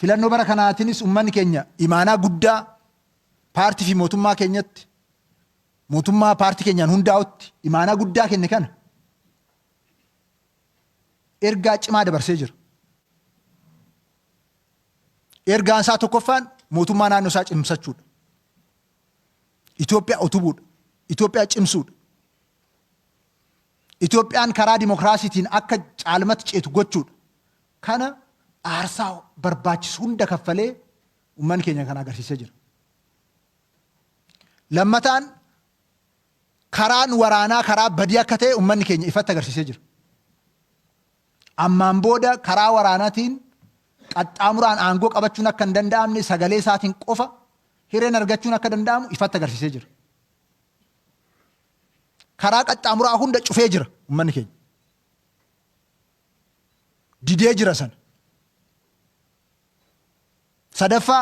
filannoo bara kanaatinis ummanni keenya imaanaa guddaa paartii fi mootummaa keenyatti mootummaa paartii keenyaan hundaa'utti imaanaa guddaa kenne kana ergaa cimaa dabarsee jira. Ergaan isaa tokkoffaan mootummaa naannoo isaa cimsachuudha. Itoophiyaa utubuudha. Itoophiyaa cimsuudha. Itoophiyaan karaa dimokiraasiitiin akka caalmatti ceetu gochuudha. Kana aarsaa barbaachisu hunda kaffalee ummanni keenya kana agarsiisee jira. Lammataan karaan waraanaa karaa badii akka ta'e ummanni keenya ifatti agarsiisee jira. Ammaan booda karaa waraanaatiin qaxxaamuraan aangoo qabachuun akka hin danda'amne sagalee isaatiin qofa hireen argachuun akka danda'amu ifatti agarsiisee jira. Karaa qaxxaamuraa hunda cufee jira ummanni keenya. Didee jira sana. Sadaffaa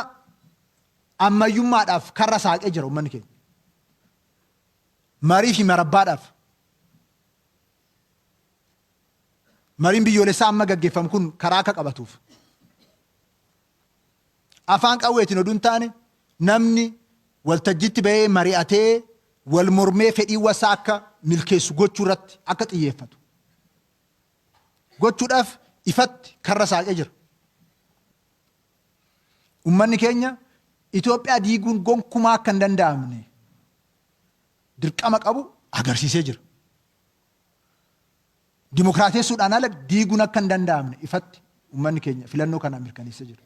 ammayyummaadhaaf karra saaqee jira ummanni keenya. Marii fi marabbaadhaaf. Mariin biyyoolessaa amma gaggeeffamu kun karaa akka qabatuuf. Afaan qawweetiin oduu hin taane namni waltajjiitti bahee mari'atee wal mormee fedhii wasaa akka milkeessu gochuu irratti akka xiyyeeffatu. Gochuudhaaf ifatti karra saaqee jira. Ummanni keenya Itoophiyaa diiguun gonkumaa akka hin danda'amne dirqama qabu agarsiisee jira. Dimokiraatessuudhaan ala diiguun akka hin danda'amne ifatti ummanni keenya filannoo kanaan mirkaneessee jira.